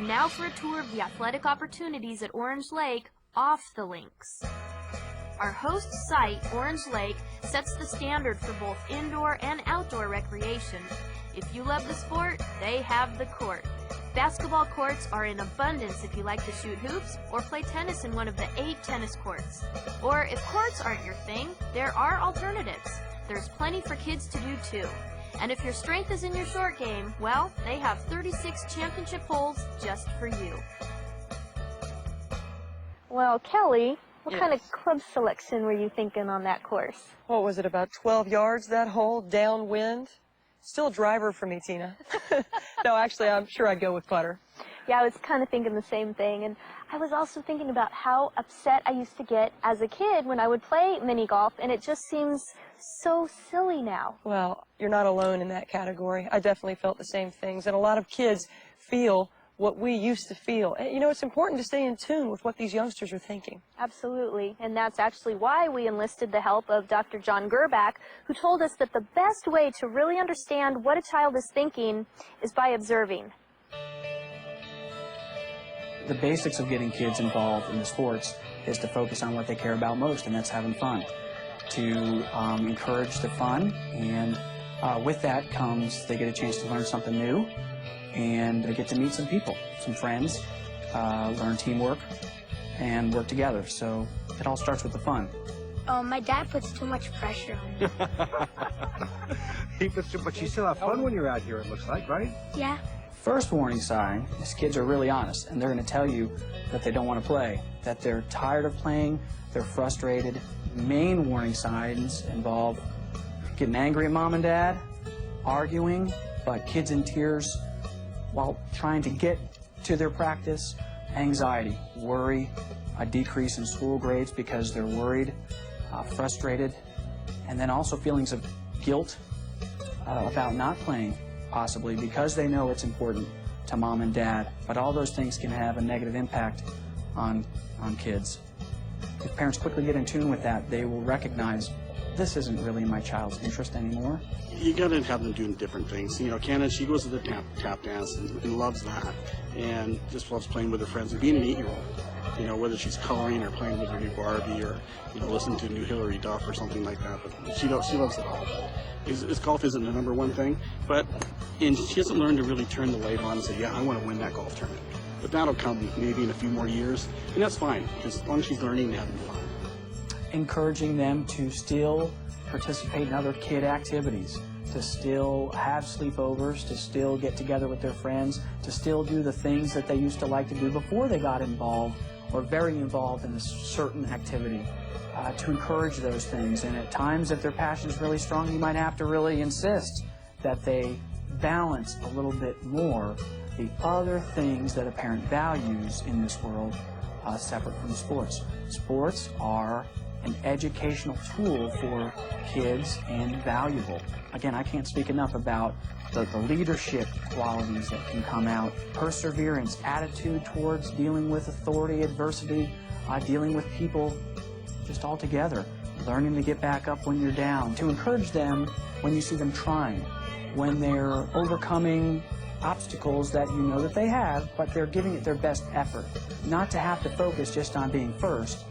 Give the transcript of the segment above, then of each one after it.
And now for a tour of the athletic opportunities at Orange Lake off the links. Our host site, Orange Lake, sets the standard for both indoor and outdoor recreation. If you love the sport, they have the court. Basketball courts are in abundance if you like to shoot hoops or play tennis in one of the 8 tennis courts. Or if courts aren't your thing, there are alternatives. There's plenty for kids to do too. And if your strength is in your short game, well, they have 36 championship holes just for you. Well, Kelly, what Yes. kind of club selection were you thinking on that course? What was it, about 12 yards, that hole, downwind? Still a driver for me, Tina. No, actually, I'm sure I'd go with putter. Yeah, I was kind of thinking the same thing. And I was also thinking about how upset I used to get as a kid when I would play mini golf, and it just seems so silly now. Well, you're not alone in that category. I definitely felt the same things. And a lot of kids feel what we used to feel. And, you know, it's important to stay in tune with what these youngsters are thinking. Absolutely. And that's actually why we enlisted the help of Dr. John Grbac, who told us that the best way to really understand what a child is thinking is by observing. The basics of getting kids involved in the sports is to focus on what they care about most, and that's having fun. To encourage the fun, and with that comes they get a chance to learn something new, and they get to meet some people, some friends, learn teamwork, and work together. So it all starts with the fun. My dad puts too much pressure on me. He puts too, but you still have fun when you're out here, it looks like, right? Yeah. First warning sign is kids are really honest, and they're going to tell you that they don't want to play, that they're tired of playing, they're frustrated. Main warning signs involve getting angry at mom and dad, arguing, but kids in tears while trying to get to their practice, anxiety, worry, a decrease in school grades because they're worried, frustrated, and then also feelings of guilt about not playing, possibly because they know it's important to mom and dad, but all those things can have a negative impact on kids. If parents quickly get in tune with that, they will recognize this isn't really in my child's interest anymore. You gotta have them doing different things. You know, Cannon, she goes to the tap dance and loves that, and just loves playing with her friends and being an 8-year-old. You know, whether she's coloring or playing with her new Barbie or, you know, listening to new Hillary Duff or something like that. But she loves it all. His golf isn't the #1 thing, and she hasn't learned to really turn the light on and say, yeah, I want to win that golf tournament. But that'll come maybe in a few more years, and that's fine, as long as she's learning and having fun. Encouraging them to still participate in other kid activities, to still have sleepovers, to still get together with their friends, to still do the things that they used to like to do before they got involved or very involved in a certain activity, to encourage those things. And at times, if their passion is really strong, you might have to really insist that they balance a little bit more the other things that a parent values in this world, separate from sports. Sports are an educational tool for kids and valuable. Again, I can't speak enough about the leadership qualities that can come out, perseverance, attitude towards dealing with authority, adversity, dealing with people just all together, learning to get back up when you're down, to encourage them when you see them trying, when they're overcoming obstacles that you know that they have, but they're giving it their best effort. Not to have to focus just on being first,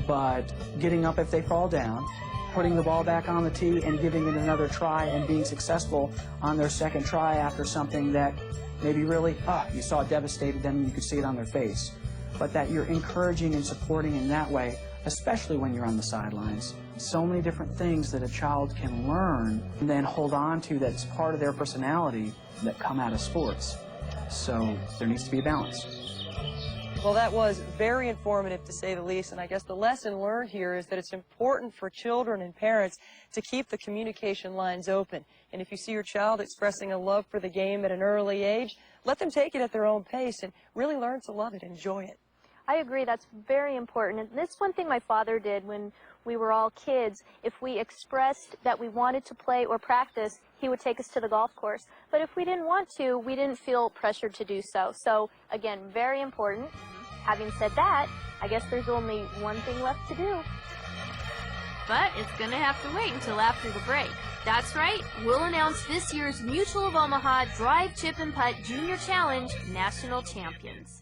but getting up if they fall down, putting the ball back on the tee and giving it another try and being successful on their second try after something that maybe really, you saw it devastated them and you could see it on their face. But that you're encouraging and supporting in that way, especially when you're on the sidelines. So many different things that a child can learn and then hold on to that's part of their personality that come out of sports. So there needs to be a balance. Well, that was very informative, to say the least, and I guess the lesson learned here is that it's important for children and parents to keep the communication lines open. And if you see your child expressing a love for the game at an early age, let them take it at their own pace and really learn to love it, enjoy it. I agree, that's very important. And this is one thing my father did when we were all kids. If we expressed that we wanted to play or practice, he would take us to the golf course. But if we didn't want to, we didn't feel pressured to do so. So, again, very important. Having said that, I guess there's only one thing left to do. But it's going to have to wait until after the break. That's right, we'll announce this year's Mutual of Omaha Drive, Chip, and Putt Junior Challenge National Champions.